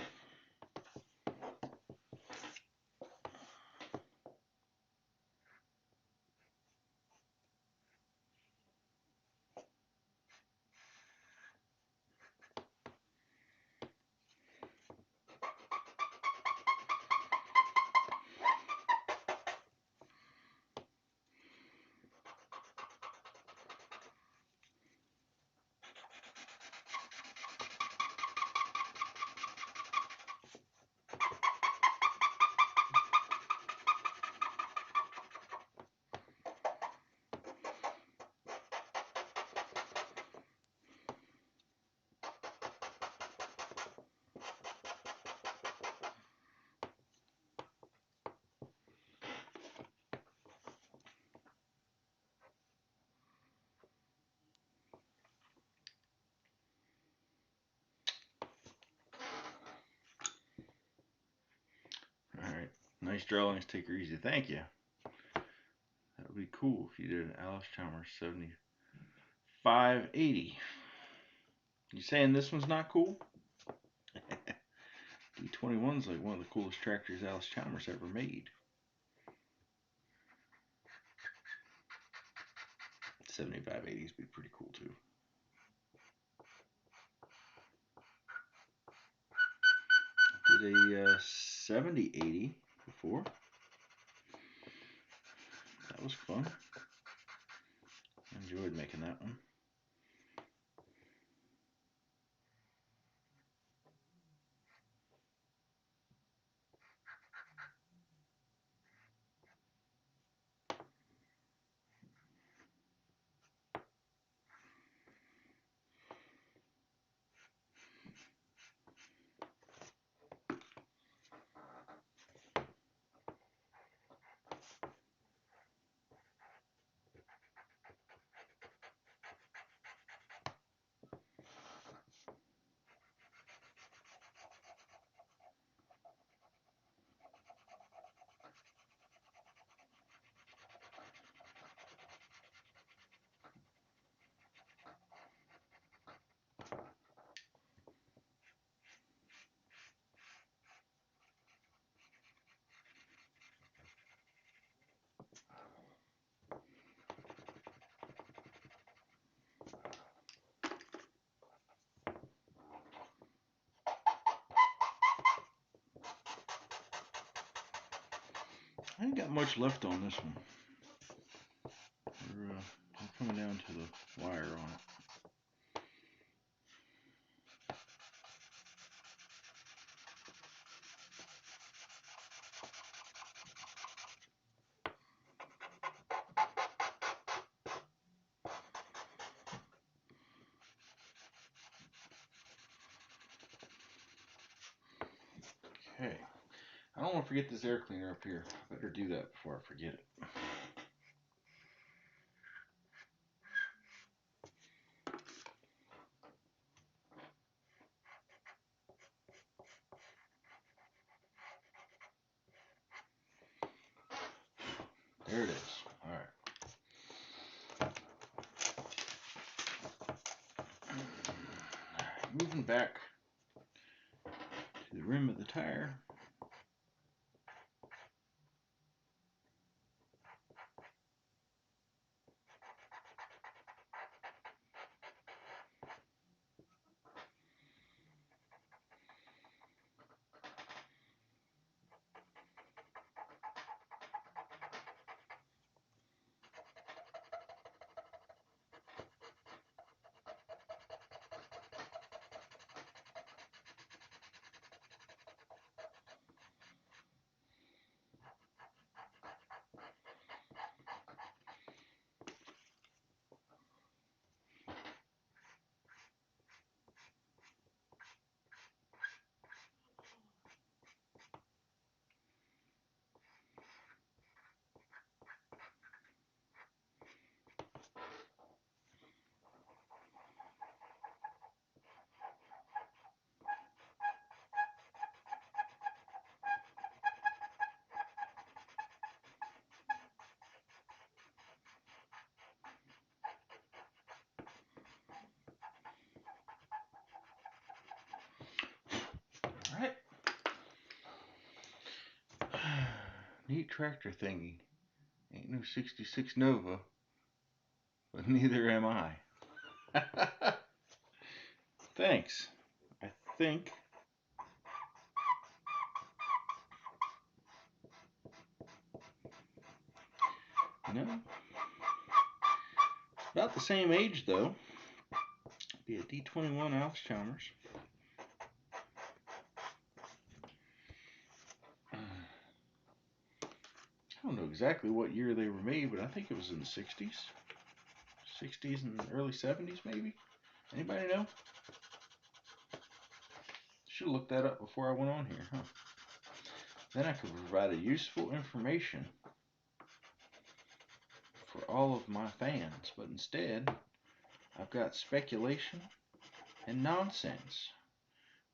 Alright, nice drawings, take her easy. Thank you. That would be cool if you did an Allis Chalmers 7580. You saying this one's not cool? D21's like one of the coolest tractors Allis Chalmers ever made. 7580s be pretty cool too. Did a 7080 before. That was fun. Enjoyed making that one. I ain't got much left on this one. We're coming down to the wire on it. Okay. I don't want to forget this air cleaner up here. I better do that before I forget it. There it is. All right. Moving back to the rim of the tire. All right. Neat tractor thingy. Ain't no 66 Nova, but neither am I. Thanks. I think about the same age though. Be a D21 Allis Chalmers. I don't know exactly what year they were made, but I think it was in the 60s. 60s and early 70s maybe. Anybody know? Should have looked that up before I went on here, huh? Then I could provide a useful information for all of my fans, but instead I've got speculation and nonsense,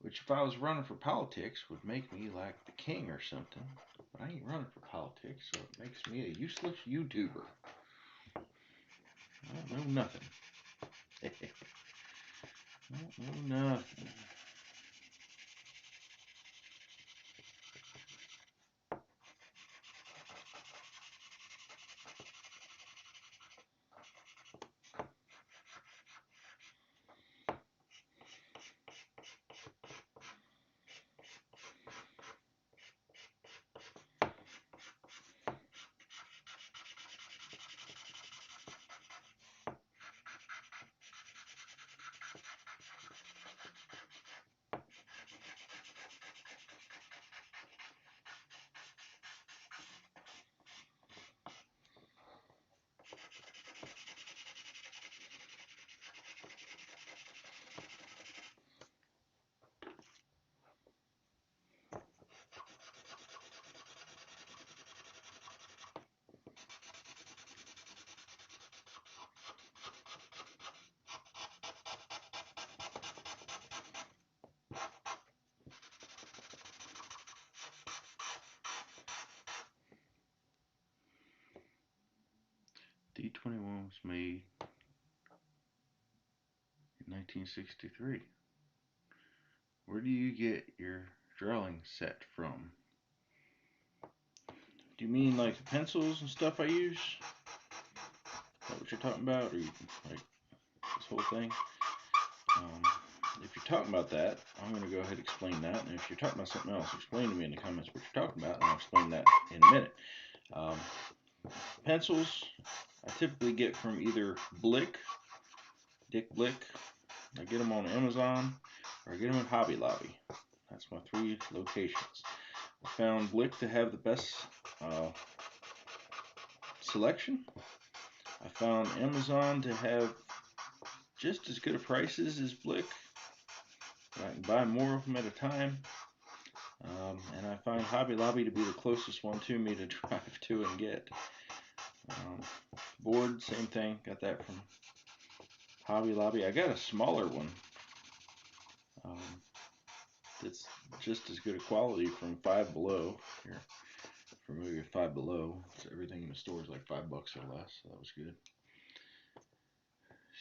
which if I was running for politics would make me like the king or something. But I ain't running for politics, so it makes me a useless YouTuber. I don't know nothing. I don't know nothing. D21 was made in 1963. Where do you get your drilling set from? Do you mean like the pencils and stuff I use? Is that what you're talking about? Or like this whole thing? If you're talking about that, I'm going to go ahead and explain that. And if you're talking about something else, explain to me in the comments what you're talking about, and I'll explain that in a minute. Um, Pencils I typically get from either Dick Blick. I get them on Amazon, or I get them at Hobby Lobby. That's my 3 locations. I found Blick to have the best selection. I found Amazon to have just as good of prices as Blick. I can buy more of them at a time. And I find Hobby Lobby to be the closest one to me to drive to and get. Board, same thing. Got that from Hobby Lobby. I got a smaller one. It's just as good a quality from Five Below. Here, from maybe Five Below. So everything in the store is like $5 or less. So that was good.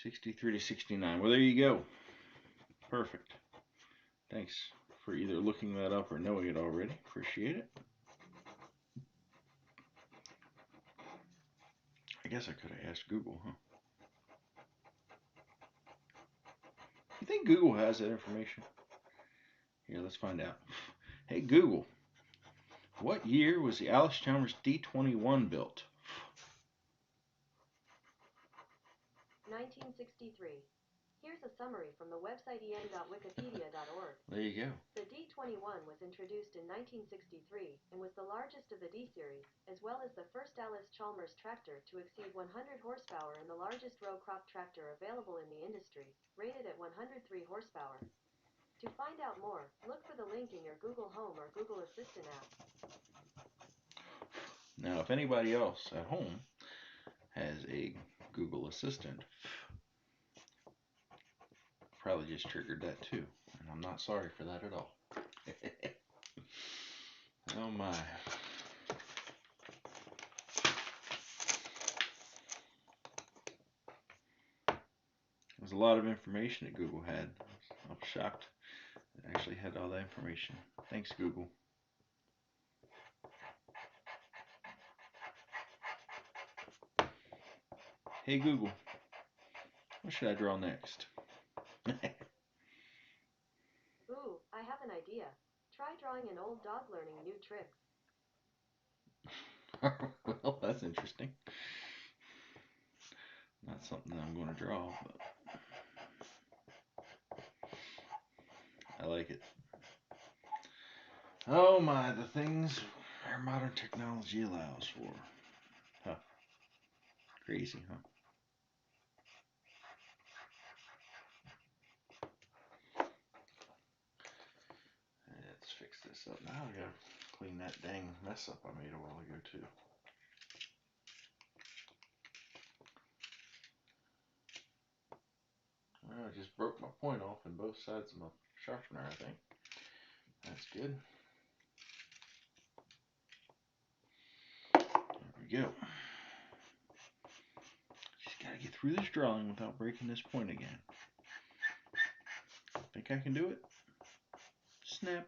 63 to 69. Well, there you go. Perfect. Thanks for either looking that up or knowing it already. Appreciate it. I guess I could have asked Google, huh? You think Google has that information? Here, let's find out. Hey, Google. What year was the Allis Chalmers D21 built? 1963. Here's a summary from the website en.wikipedia.org. There you go. The D21 was introduced in 1963 and was the largest of the D series, as well as the first Allis Chalmers tractor to exceed 100 horsepower and the largest row crop tractor available in the industry, rated at 103 horsepower. To find out more, look for the link in your Google Home or Google Assistant app. Now, if anybody else at home has a Google Assistant, probably just triggered that too, and I'm not sorry for that at all. Oh my. There's a lot of information that Google had. I was shocked it actually had all that information. Thanks, Google. Hey Google, what should I draw next? Ooh, I have an idea. Try drawing an old dog learning new tricks. Well, that's interesting. Not something that I'm going to draw, but I like it. Oh my, the things our modern technology allows for. Huh. Crazy, huh? Let's fix this up. Now I gotta clean that dang mess up I made a while ago too. Well, I just broke my point off in both sides of my sharpener, I think. That's good. There we go. Just gotta get through this drawing without breaking this point again. Think I can do it? Snap.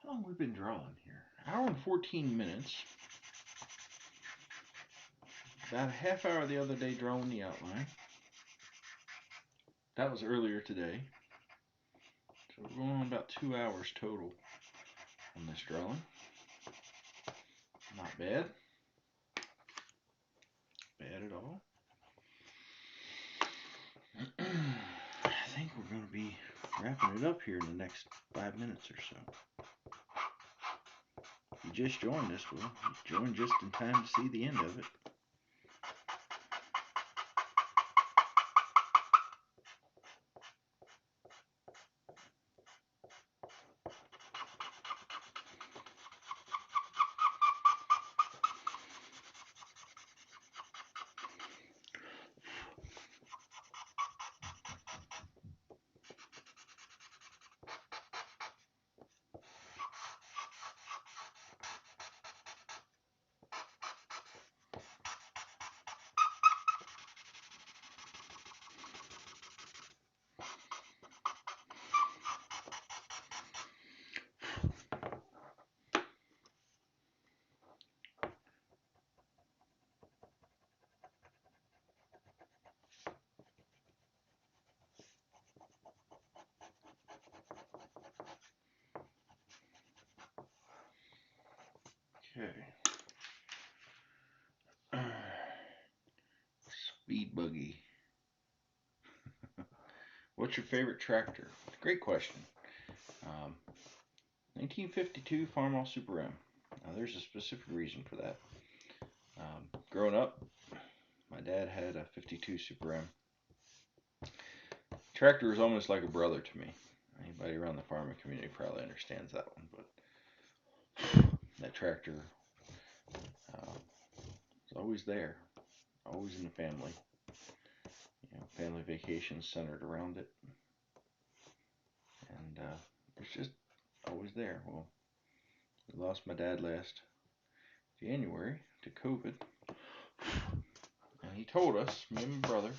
How long have we been drawing here? Hour and 14 minutes. About a half hour the other day drawing the outline. That was earlier today. So we're going on about 2 hours total on this drawing. Not bad. Bad at all. I think we're going to be wrapping it up here in the next 5 minutes or so. If you just joined us, well, you joined just in time to see the end of it. Okay. Speed buggy. What's your favorite tractor? Great question. 1952 Farmall Super M. Now, there's a specific reason for that. Growing up, my dad had a 52 Super M. Tractor was almost like a brother to me. Anybody around the farming community probably understands that one, but that tractor was always there, always in the family. Family vacations centered around it, and it's just always there. Well, we lost my dad last January to COVID, and he told us, me and my brother,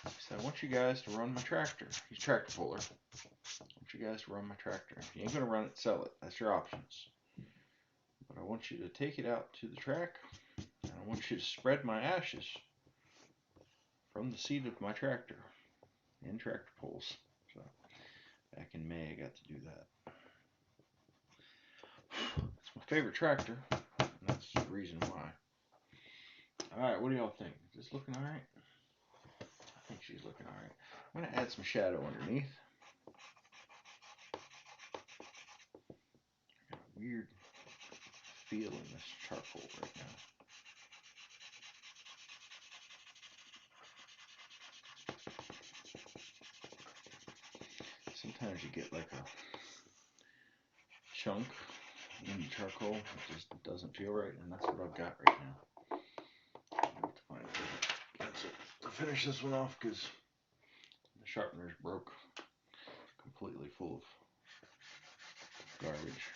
he said, I want you guys to run my tractor. He's a tractor puller. I want you guys to run my tractor. If you ain't going to run it, sell it. That's your options. But I want you to take it out to the track, and I want you to spread my ashes from the seat of my tractor in tractor pulls. So back in May, I got to do that. It's my favorite tractor, and that's the reason why. Alright, what do y'all think? Is this looking alright? I think she's looking alright. I'm going to add some shadow underneath. I got a weird feel in this charcoal right now. Sometimes you get like a chunk in the charcoal. It just doesn't feel right, and that's what I've got right now. I have to find a pencil to finish this one off because the sharpener's broke, completely full of garbage.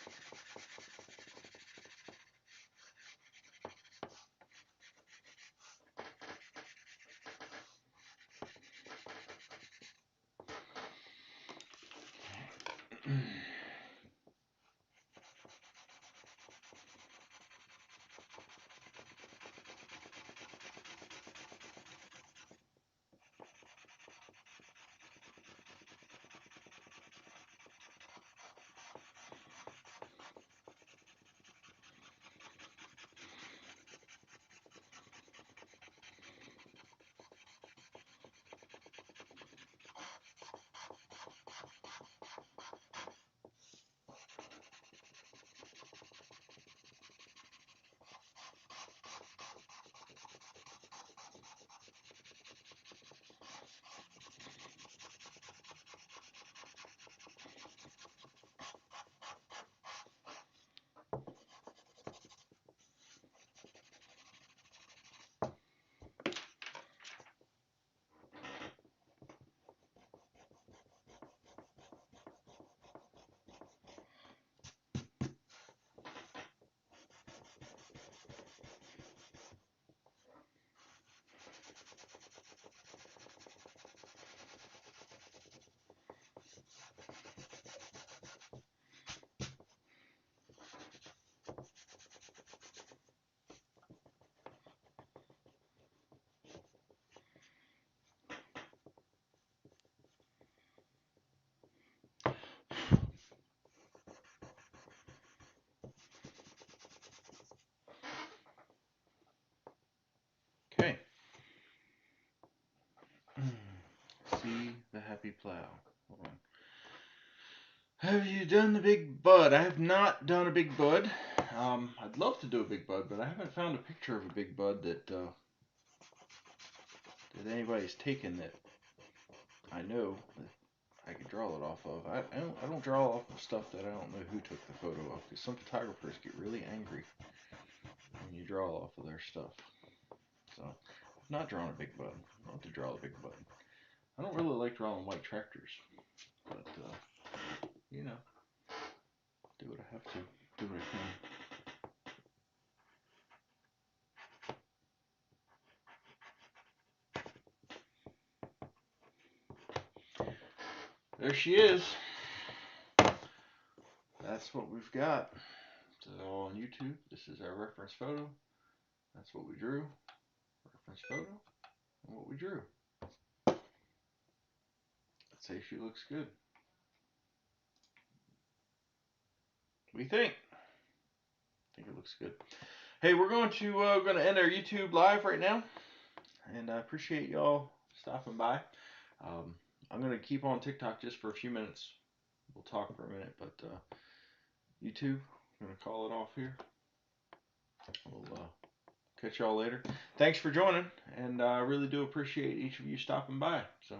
Okay. See the happy plow. Hold on. Have you done the big bud? I have not done a big bud. I'd love to do a big bud, but I haven't found a picture of a big bud that anybody's taken that I know that I could draw it off of. I don't draw off of stuff that I don't know who took the photo of, because some photographers get really angry when you draw off of their stuff. So I've not drawn a big bud. I'll have to draw a big bud. I don't really like drawing white tractors, but you know, do what I have to, do what I can. There she is. That's what we've got. It's all on YouTube. This is our reference photo. That's what we drew. Reference photo and what we drew. Let's say she looks good. What do you think? think it looks good. Hey, we're going to end our YouTube live right now, and I appreciate y'all stopping by. I'm going to keep on TikTok just for a few minutes. We'll talk for a minute, but YouTube, I'm going to call it off here. We'll catch y'all later. Thanks for joining, and I really do appreciate each of you stopping by. So